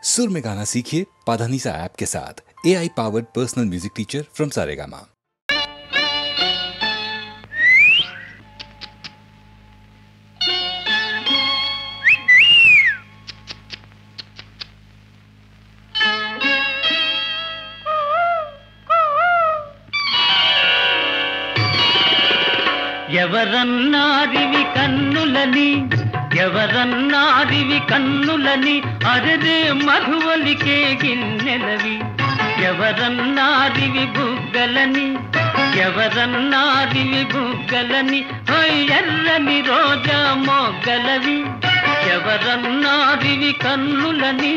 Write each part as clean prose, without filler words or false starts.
सुर में गाना सीखिए पाधानीसा ऐप के साथ। AI powered personal music teacher from Saregama. ఎవరన్నారివి కన్నులని ఎవరన్నారివి కన్నులని అరదే మధువలికే గిన్నెలవి ఎవరన్నారివి బుగ్గలని ఎవరన్నారివి బుగ్గలని ఎర్రని రోజా మొగ్గలవి ఎవరన్నారివి కన్నులని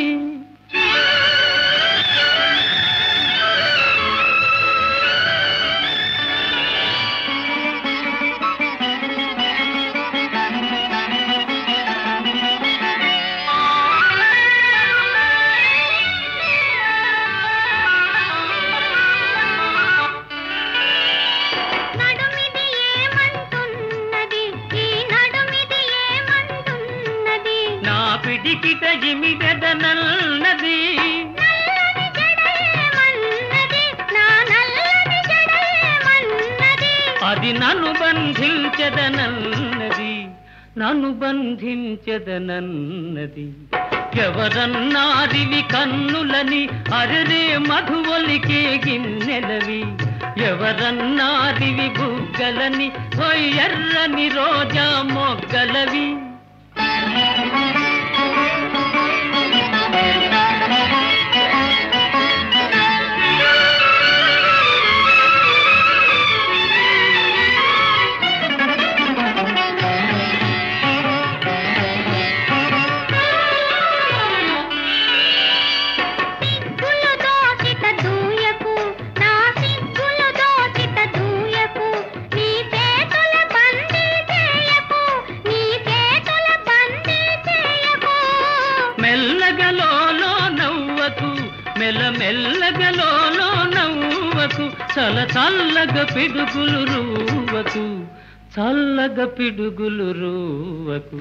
పిడికిట జిమిదనన్నది అది నన్ను బంధించదనన్నది నన్ను బంధించదనన్నది ఎవరన్నారివి కన్నులని అరరే మధువలికే గిన్నెలవి ఎవరన్నారివి బుగ్గలని ఎర్రని రోజా మొగ్గలవి మెల్లగలో నవ్వకు చల చల్లగ పిడుగులు రూవకు చల్లగ పిడుగులు రూవకు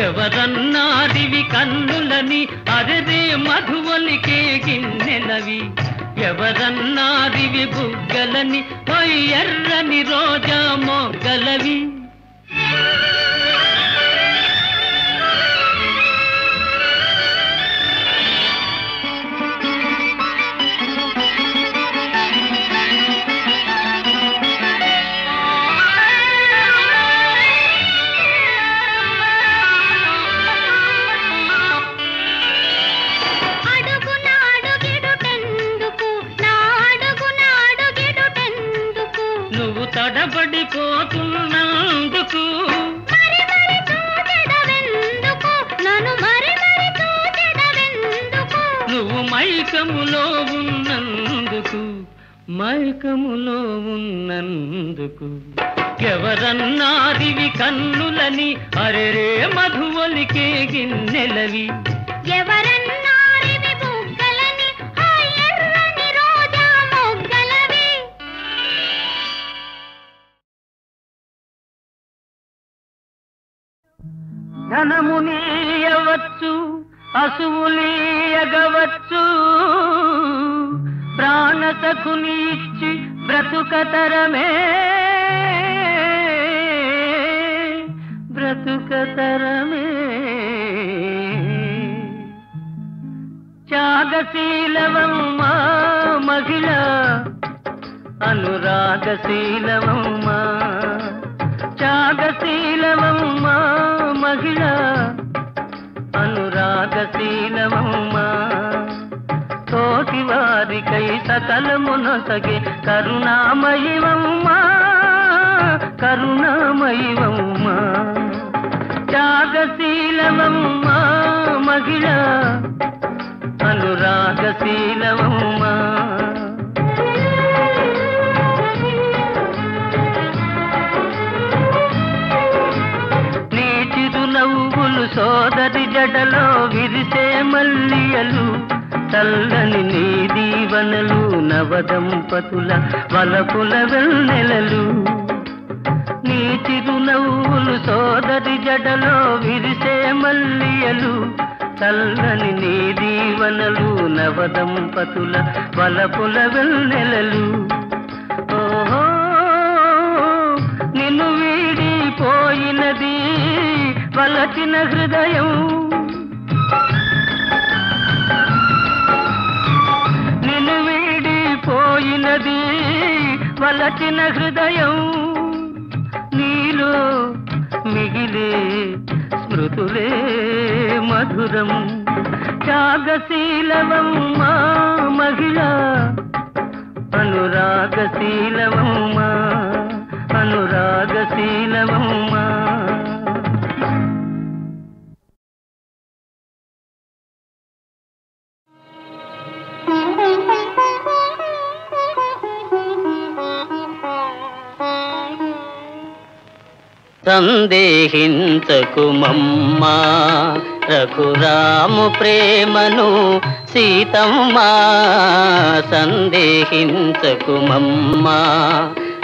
ఎవరన్నారివి కన్నులని అరదే మధువలికే గిన్నెలవి ఎవరన్నారివి బుగ్గలని ఎర్రని రోజా మొగ్గలవి తడబడిపోతున్నందుకు నువ్వు మైకములో ఉన్నందుకు మైకములో ఉన్నందుకు ఎవరన్నారివి కన్నులని అరెరే మధువలికే గిన్నెలవి ఎవరన్నారివి బుగ్గలని ఎర్రని రోజా మొగ్గలవి ధనమునీయవచ్చు అసువులీయగవచ్చు ప్రాణసఖుని ఇచ్చి బ్రతుకతరమే బ్రతుకతరమే త్యాగశీలవమ్మా మహిళ అనురాగశీలవమ్మా త్యాగశీలవమ్మా మహిళ అనురాగశీలవమ్మా తోటి వారికై సకలమునొసగే కరుణామయివమ్మా కరుణామయివమ్మా త్యాగశీలవమ్మా మహిళ అనురాగశీలవమ్మా నవ్వులు సోదరి జడలో విరిసే మల్లియలు చల్లని నీ దీవనలు నవదంపతుల వలపుల వెన్నెలలు నీ చిరునవ్వులు సోదరి జడలో విరిసే మల్లియలు చల్లని నీ దీవెనలు దీవనలు నవదంపతుల వలపుల వెన్నెలలు. ఓహో నిన్ను వీడిపోయినది వలచిన హృదయం, నిన్ను వీడిపోయినది వలచిన హృదయం. నీలో మిగిలే స్మృతులే మధురం. త్యాగశీలవమ్మా మహిళ, అనురాగశీలవమ్మా, అనురాగశీలవమ్మా. సందేహించకుమమ్మా రఘురాము ప్రేమను సీతమ్మా, సందేహించకుమమ్మా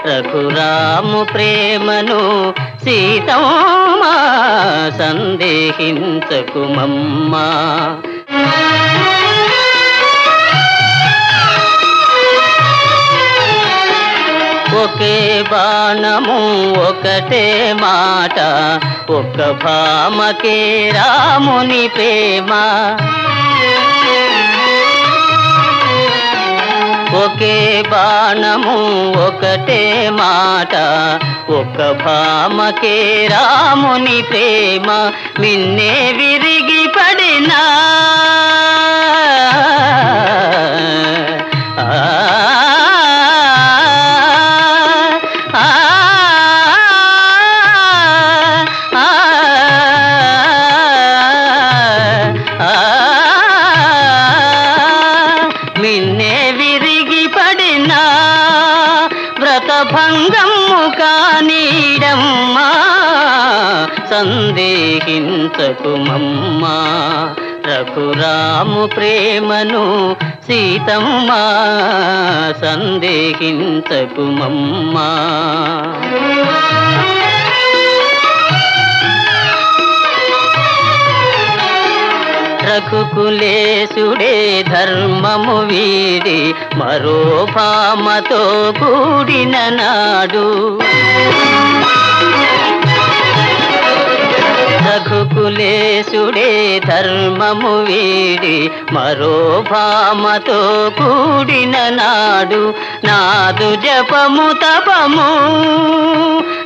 రఘురాము ప్రేమను సీతమ్మా, సందేహించకుమమ్మా. ఒకే బాణము ఒకటే మాట, ఒక్క భామకే రాముని ప్రేమ. ఒకే బాణము ఒకటే మాట, ఒక్క భామకే రాముని ప్రేమ. మిన్నే విరిగి పడినా భంగము కానీడమ్మా, సందేహించకుమమ్మా రఘురాము ప్రేమను సీతమ్మా, సందేహించకుమమ్మా. రఘుకులేశుడే ధర్మము వీడి మరో భామతో కూడిన నాడు, రఘుకులేశుడే ధర్మము వీడి మరో భామతో కూడిన నాడు. నాదు జపము తపము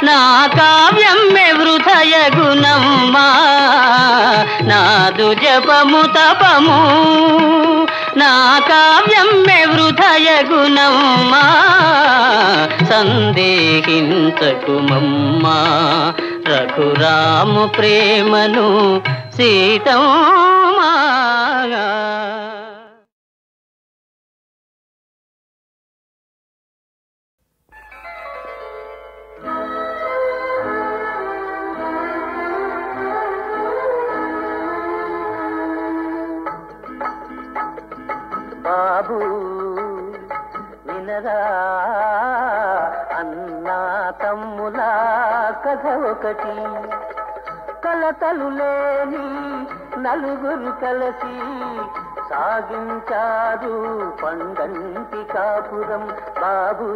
నా కావ్యం వృథయగునమ్మా, నాదు జపము తపము నా కావ్యం వృథయగునమ్మా, సందేహించకుమమ్మా రఘురాము ప్రేమను సీతమ్మా. బాబు వినరా అన్నా తమ్ముల కథ ఒకటి. కలతలు లేని నలుగురు కలిసి సాగించారు పండంటి కాపురం. బాబు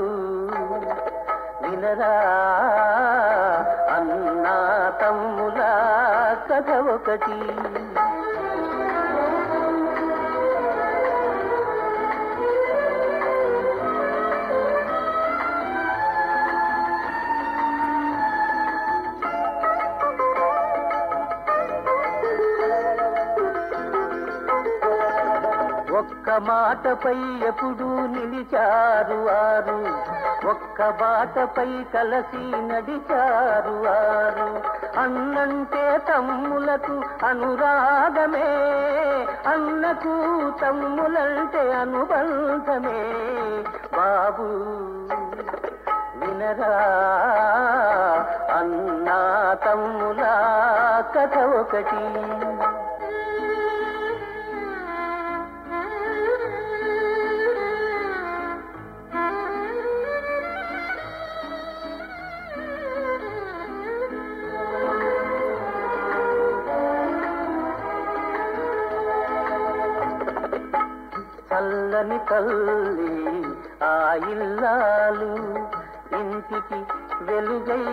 వినరా అన్నా తమ్ముల కథ ఒకటి. ఒక్క మాటపై ఎప్పుడు నిలిచారు వారు, ఒక్క బాటపై కలసి నడిచారు వారు. అన్నంటే తమ్ములకు అనురాగమే, అన్నకు తమ్ములంటే అనుబంధమే. బాబు వినరా అన్నా తమ్ముల కథ ఒకటి. చల్లని తల్లి ఆ ఇల్లాలు ఇంటికి వెలుగై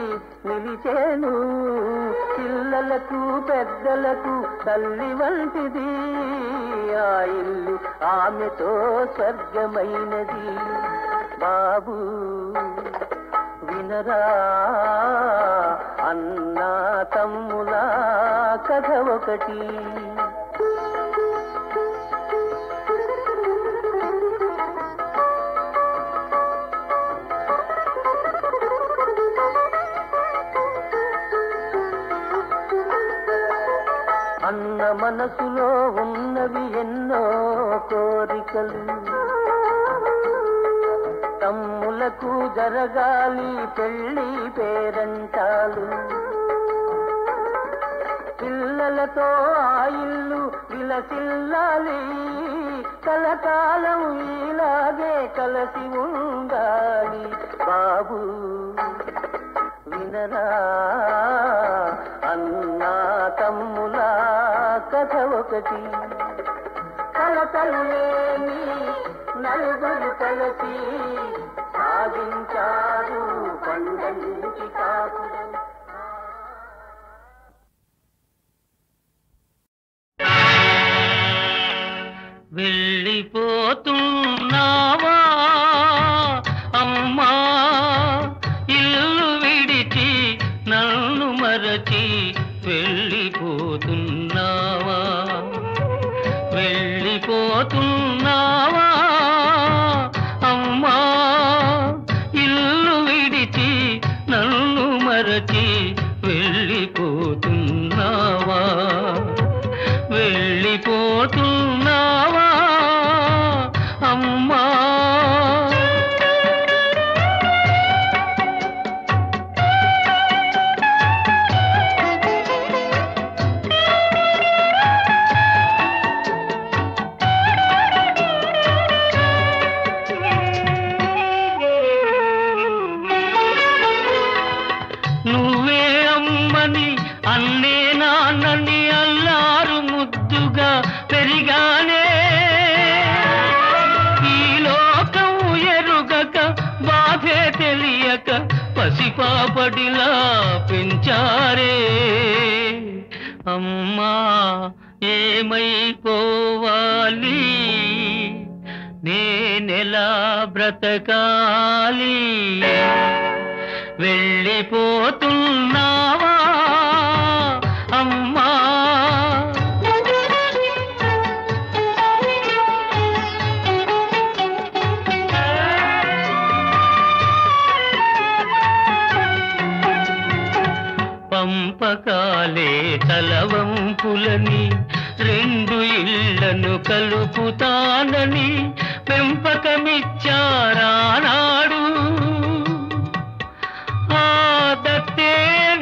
నిలిచేను. పిల్లలకు పెద్దలకు తల్లి వంటిది ఆ ఇల్లు, ఆమెతో స్వర్గమైనది. బాబు వినరా అన్నా తమ్ముల కథ ఒకటి. అన్న మనసులో ఉన్నవి ఎన్నో కోరికలు, తమ్ములకు జరగాలి పెళ్లి పేరంటాలు. పిల్లలతో ఆ ఇల్లు విలసిల్లాలి, కలకాలం ఇలాగే కలసి ఉండాలి. బాబు వినరా అన్నా తమ్ముల కథ ఒకటి. కలతలు లేని నలుగురు కలిసి సాగించారు పండంచి కాపురం. వెళ్ళిపోతున్నావా అమ్మా ఇల్లు విడిచి నన్ను మరచి, వెళ్ళిపోతున్నావా వెళ్ళిపోతున్నావా అమ్మా ఇల్లు విడిచి నన్ను మరచి, వెళ్ళిపోతున్నావా వెళ్ళిపోతున్నావా అమ్మా. నువ్వే అమ్మని అన్నే నాన్నని అల్లారు ముద్దుగా పెరిగానే, ఈ లోకం ఎరుగక బాధే తెలియక పసిపాపడిలా పెంచారే. అమ్మా ఏమైపోవాలి, నేనెలా బ్రతకాలి, వెళ్ళిపోతున్నావా అమ్మా. పంపకాలే తలవంపులని, రెండు ఇళ్లను కలుపుతానని పెంపకమిచ్చారానాడు. ఆ దత్తే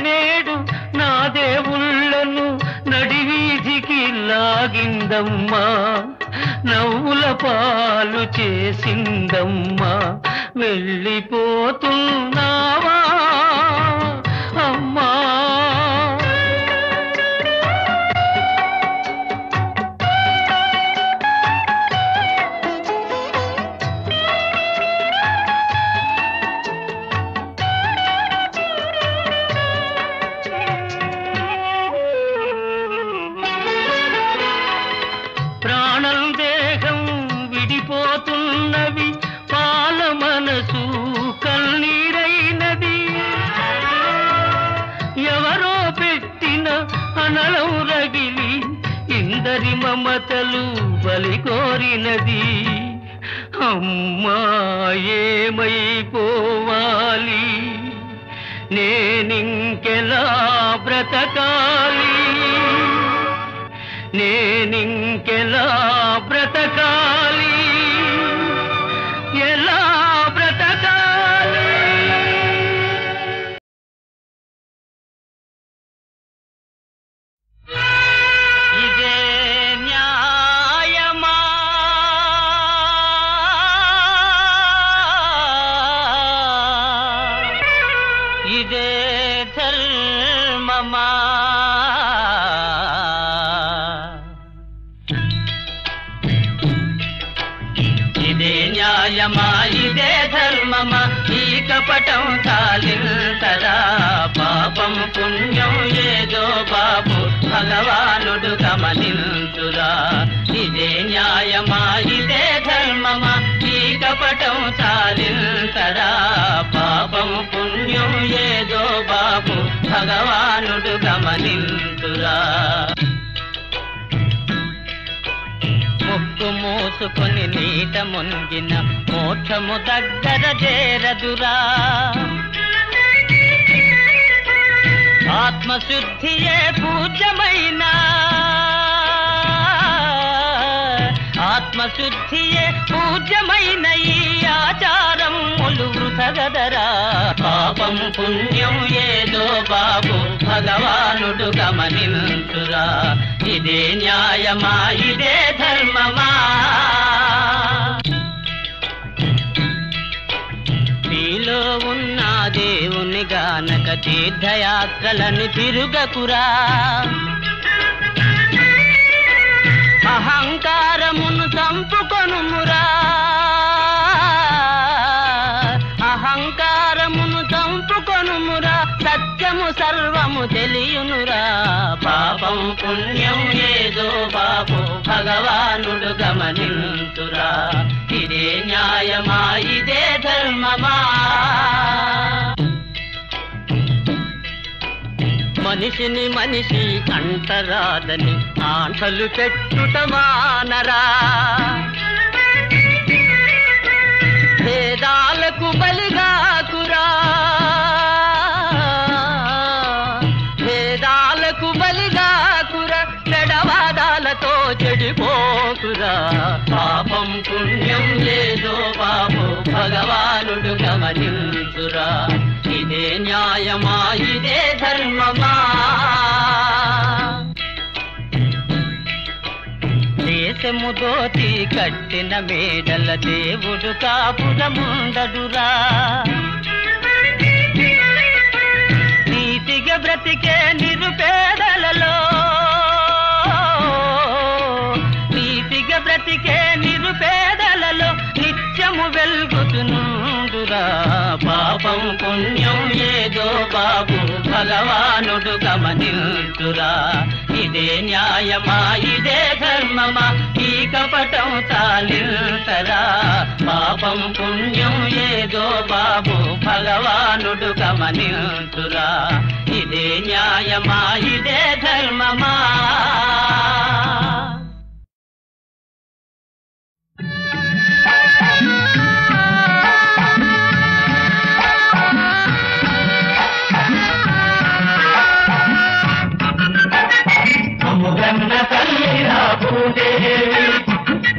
నేడు నా దేవుళ్ళను నడివీధికి లాగిందమ్మా, నవ్వుల పాలు చేసిందమ్మా. వెళ్ళిపోతున్నావా అమ్మా. ప్రాణం దేహం విడిపోతున్నవి, పాల మనసు కన్నీరైనది. ఎవరో పెట్టిన అనలం రగిలి ఇందరి మమతలు బలి కోరినది. అమ్మా ఏమైపోవాలి, నేనింకెలా బ్రతకాలి, నేనింకెలా బ్రతకాలి, ఎలా బ్రతకాలి. ఇదే న్యాయమా, ఇదే ధర్మమా, ఇదే న్యాయమా ఇదే ధర్మమా ఈ కపటం చాలింతరా పాపం పుణ్యం ఏదో బాబు భగవానుడు గమనింతురా ఇదే న్యాయమా ఇదే ధర్మమా ఈ కపటం చాలింతరా పాపం పుణ్యం ఏదో బాబు భగవానుడు గమనింతురా ముక్కు మూసుకొని నీట మునిగిన మోక్షము దగ్గర చేరదురా ఆత్మశుద్ధియే పూజ్యమైన ఆత్మశుద్ధియే పూజ్యమైన ఈ ఆచారములు వృథగదరా పాపం పుణ్యం ఏదో బాబు భగవానుడు గమనింతురా ఇదే న్యాయమా ఇదే ధర్మమా నీలో ఉన్న దేవుని గానక తీర్థయాత్రలను తిరుగకురా అహంకారమును చంపుకొనుమురా అహంకారమును చంపుకొనుమురా సత్యము సర్వము తెలియునురా పాపం పుణ్యం ఏదో బాబు భగవానుడు గమనింతురా ఇదే న్యాయమా ఇదే ధర్మమా మనిషిని మనిషి అంటరాదని ఆంటలు పెట్టుట మానరా భేదాలకు బలిగాకురా భేదాలకు బలిగాకురా పెడవాదాలతో చెడిపోకురా పాపం పుణ్యం లేదో బాబు భగవానుడు గమనించురా ఇదే న్యాయమా ఇదే ధర్మమా దేశము దోచి కట్టిన మేడల దేవుడు కాపురముండడురా నీతిగా బ్రతికే నిరుపేదలలో నీతిగా బ్రతికే నిరుపేదలలో నిత్యము వెల్గుతునుండురా పాపం పుణ్యం ఏదో బాబు భగవానుడు గమనింతురా ఇదే న్యాయమా ఇదే ధర్మమా ఈ కపటం చాలింతరా పాపం పుణ్యం ఏదో బాబు భగవానుడు గమనింతురా ఇదే న్యాయమా ఇదే ధర్మమా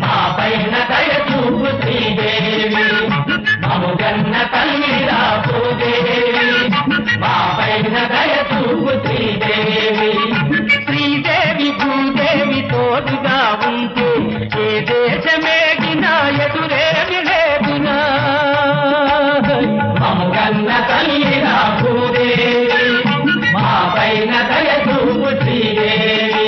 మా పైన దయ చూపు శ్రీదేవి మముగన్న తల్లి రాభూదేవి మా పైన దయ చూపు శ్రీదేవి శ్రీదేవి భూదేవి తోడుగా ఉంటే ఏ దేశమేగినా ఎదురేమి లేదునా మముగన్న తల్లి రాభూదేవి మా పైన దయ చూపు శ్రీదేవి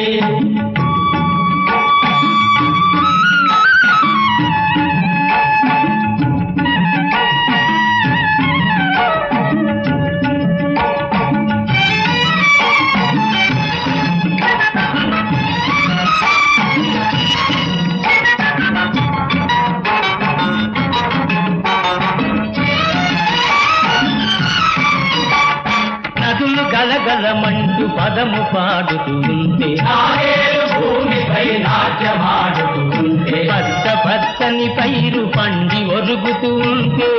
గలగలమంటూ పదము పాడుతుంటే భూమిపై నాట్యమాడుతుంటే పచ్చ పచ్చని పైరు పండి ఒరుగుతుంటే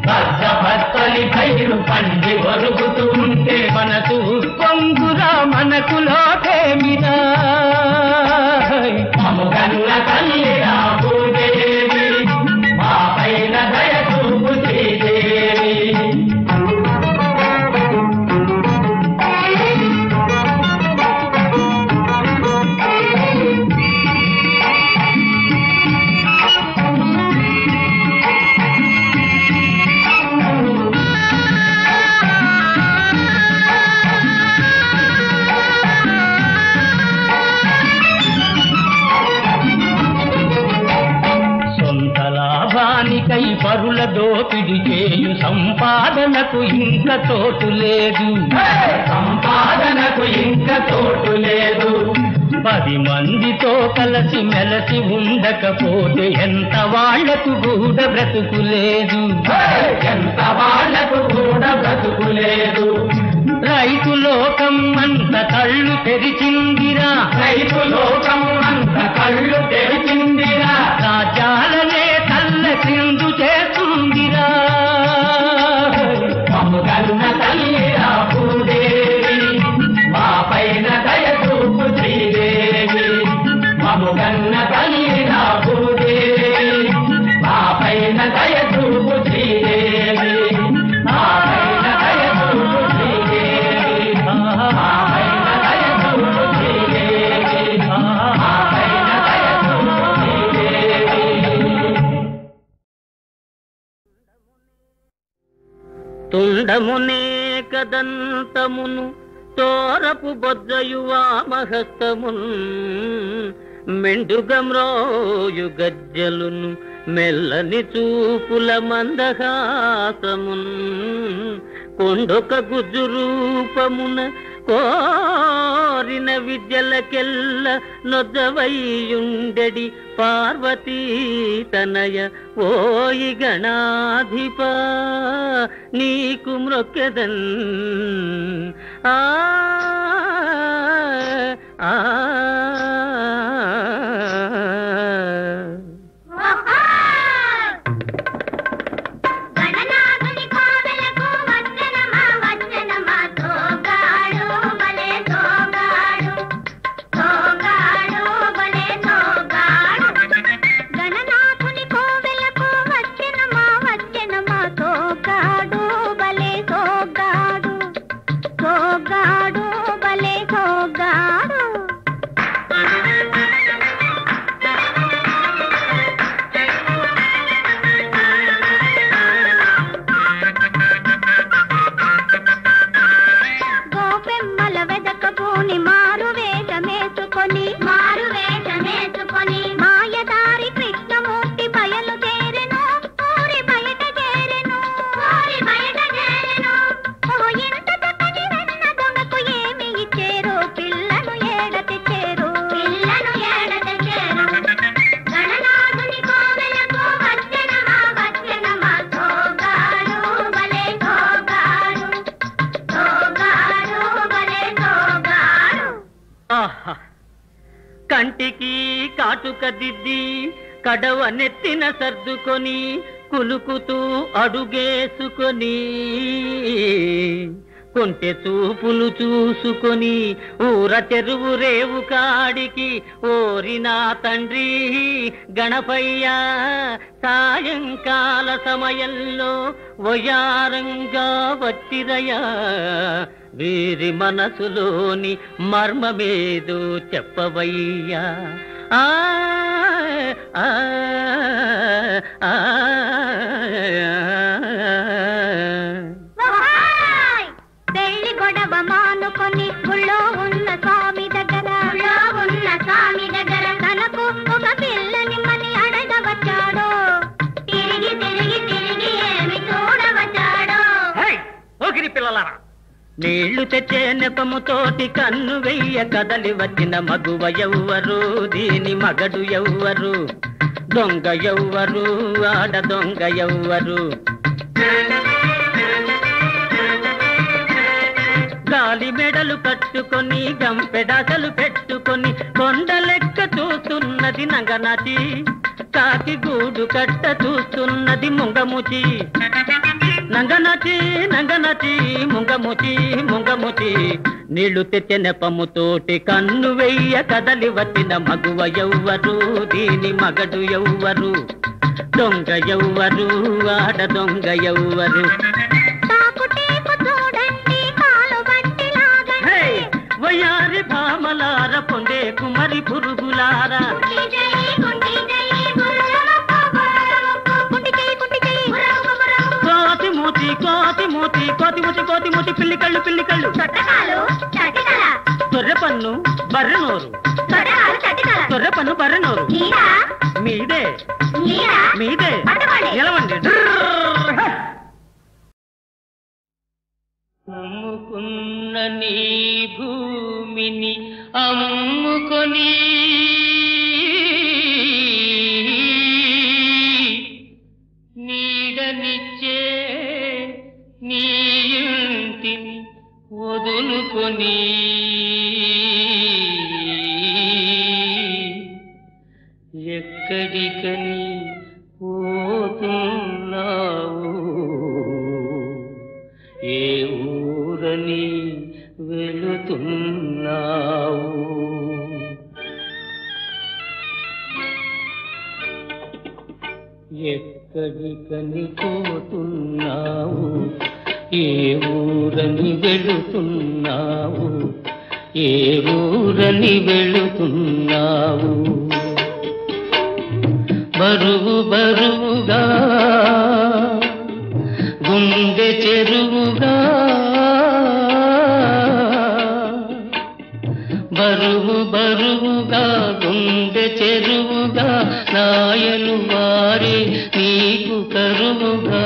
పచ్చ పచ్చని పైరు పండి ఒరుగుతుంటే మనసు పొంగురా మనకు లోటేమిరా మముగన్న తల్లి రాభూదేవి మా పైన దయ చూపు శ్రీదేవి దోపిడి చేయు సంపాదనకు ఇంక చోటు లేదు, సంపాదనకు ఇంక చోటు లేదు. 10 మందితో కలిసి మెలసి ఉండకపోతే ఎంత వాళ్లకు కూడా బ్రతుకు లేదు, ఎంత వాళ్లకు కూడా బ్రతుకు లేదు. రైతు లోకం అంత కళ్ళు తెరిచిందిరా, రైతు లోకం అంత కళ్ళు తెరిచిందిరా, రాజ్యాలనే తల్ల కిందు చేస్తుందిరా. మమ్ముగన్న తల్లిరా భూదేవి, మా పైన దయ చూపు శ్రీదేవి. మమ్ముగన్న తల్లిరా భూదేవి, మా పైన దయ చూపు శ్రీదేవి. మా పైన దయ చూపు శ్రీదేవి, మా పైన దయ చూపు శ్రీదేవి, మా పైన దయ చూపు శ్రీదేవి. తుండమునే కదంతమును తోరపు బొజ్జయు వామహస్తమున్, మెండుగమ్రోయు గజ్జలును మెల్లని చూపుల మందహాసమున్, కొండొక గుజ్జు రూపమున కోరిన విద్యలకెల్ల నొద్దవైయుండెడి పార్వతీ తనయ ఓయి గణాధిప నీకు మ్రొక్కెదన్. ఆ ఆ కంటికి కాటుక దిద్ది కడవ నెత్తిన సర్దుకొని కులుకుతూ అడుగేసుకొని, కొంటె చూపులు చూసుకొని ఊర చెరువు రేవు కాడికి ఓరినా తండ్రి గణపయ్య, సాయంకాల సమయంలో వయారంగా వచ్చిరయ్యా, వీరి మనసులోని మర్మమేదో చెప్పవయ్యా. ఆ ఆ ఆ పెళ్లి గొడవ మానుకొని గుళ్ళో ఉన్న స్వామి దగ్గర తనకు ఒక పిల్లని మని అడగవచ్చాడో, తిరిగి తిరిగి తిరిగి ఏమి చూడవచ్చాడో. ఓగిరి పిల్లలారా, నీళ్లు తెచ్చే నెపముతోటి కన్ను వెయ్య కదలి వచ్చిన మగువ ఎవ్వరు, దీని మగడు ఎవ్వరు, దొంగ ఎవ్వరు, ఆడ దొంగ ఎవ్వరు. గాలి మెడలు కట్టుకొని గంపెడాసలు పెట్టుకొని కొండ లెక్క చూస్తున్నది నంగనచి, కాకి గూడు కట్ట చూస్తున్నది ముంగముచి. నంగనచి నంగనచి ముంగముచి ముంగముచి, నీళ్లు తెచ్చే నెపముతోటి కన్ను వెయ్య కదలి వచ్చిన మగువ ఎవ్వరు, దీని మగడు ఎవ్వరు, దొంగ ఎవ్వరు, ఆడ దొంగ ఎవ్వరు. వయారి భామలార పొందే కుమరి పురుగులారా, కోతి మూతి కోతి మూతి కోతి మూతి కోతి మూతి, పిల్లి కళ్ళు పిల్లి కళ్ళు, తొర్రె పన్ను బర్రె నోరు, తొర్రె పన్ను బర్రె నోరు, మీదే మీదే నిలవండి. అమ్ముకున్న నీ భూమిని అమ్ముకొని నీడనిచ్చే నీ ఇంటిని వదులుకొని ఎక్కడికని పోతున్నావు ఏ ఊరని వెళుతున్నావు ఎక్కడికని పోతున్నావు ఏ ఊరని వెళుతున్నావు ఏ ఊరని వెళుతున్నావు బరువు బరువుగా గుండె చెరువుగా బరువు బరువుగా గుండె చెరువుగా నాయను వారే నీకు కరువుగా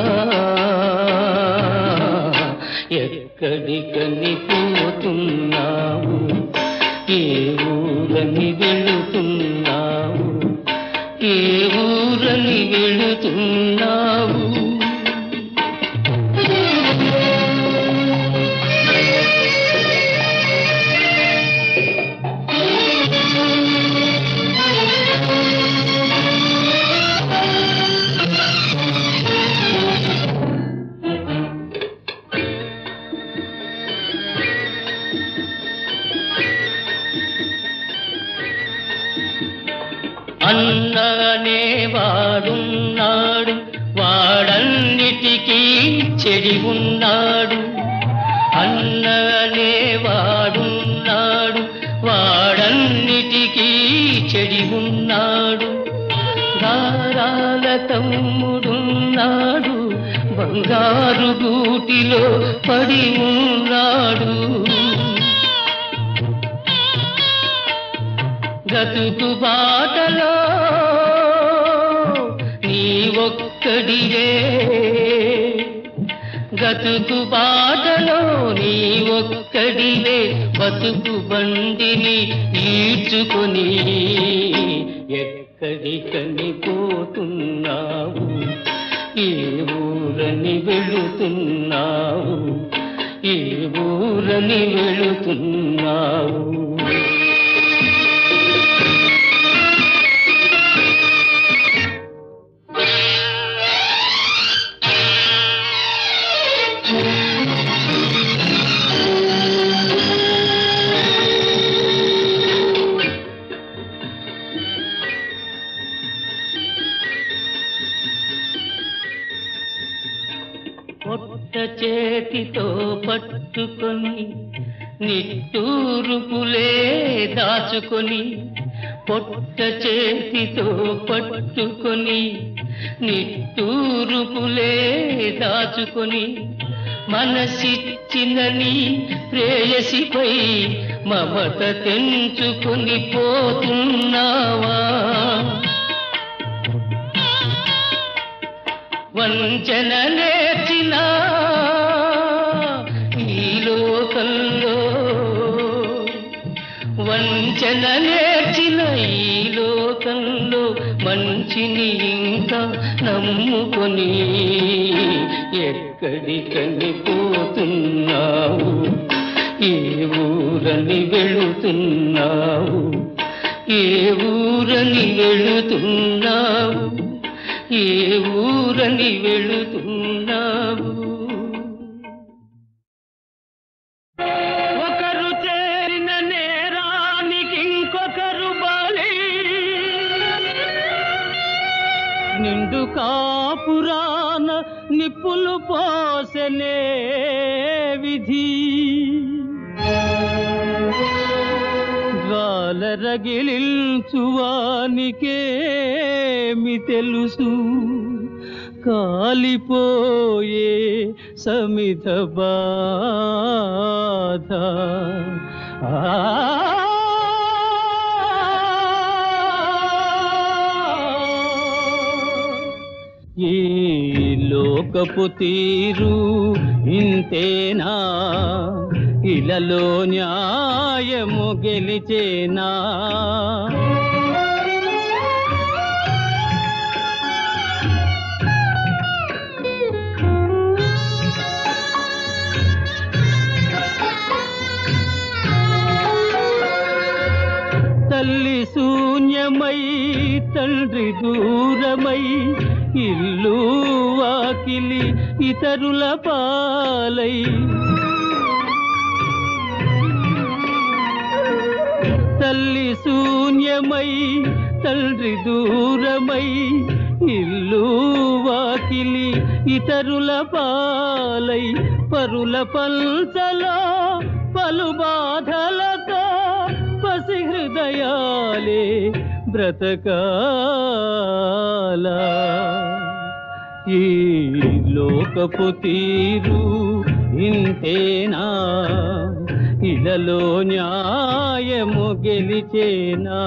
ఎక్కడికని పోతున్నావు ఏ ఊరని వెళుతున్నావు ఏ ఊరని వెళుతున్నావు అన్ననే వాడున్నాడు వాడన్నిటికీ చెడి ఉన్నాడు అన్ననే వాడున్నాడు వాడన్నిటికీ చెడి ఉన్నాడు గారాల తమ్ముడున్నాడు బంగారు గూటిలో పడి ఉన్నాడు గతుకు బాటలో నీ ఒక్కడివే గతుకు బాటలో నీ ఒక్కడివే బతుకు బండిని ఈడ్చుకొని ఎక్కడికని పోతున్నావు ఏ ఊరని వెళుతున్నావు ఏ ఊరని వెళుతున్నావు పొట్ట చేతితో పట్టుకొని నిట్టూరుపులే దాచుకొని పొట్ట చేతితో పట్టుకొని నిట్టూరుపులే దాచుకొని మనసిచ్చిన నీ ప్రేయసిపై మమత తెంచుకొని పోతున్నావా వంచన నేర్చిన ఈ లోకంలో వంచన నేర్చిన ఈ లోకంలో మంచిని ఇంకా నమ్ముకొని ఎక్కడికని పోతున్నావు ఏ ఊరని వెళుతున్నావు ఏ ఊరని వెళుతున్నావు ఏ ఊరని వెళుతున్నావు ఒకరు చేరిన నేరానికి ఇంకొకరు బలి నిండు కాపురాన నిప్పులు పోసెనే విధి జ్వాల రగిలించువానికేమి తెలుసు కాలిపోయే సమిధ బాధ ఈ లోకపు తీరు ఇంతేనా, ఇలలో న్యాయము గెలిచేనా? తల్లి శూన్యమై తండ్రి దూరమై ఇల్లు వాకిలి ఇతరుల పాలై, తల్లి శూన్యమై తండ్రి దూరమై ఇల్లు వాకిలి ఇతరుల పాలై, పరుల పల్చలో పలు బాధలతో పసి హృదయాలే బ్రతకాలా. ఈ లోకపు తీరు ఇంతేనా, ఇలలో న్యాయము గెలిచేనా?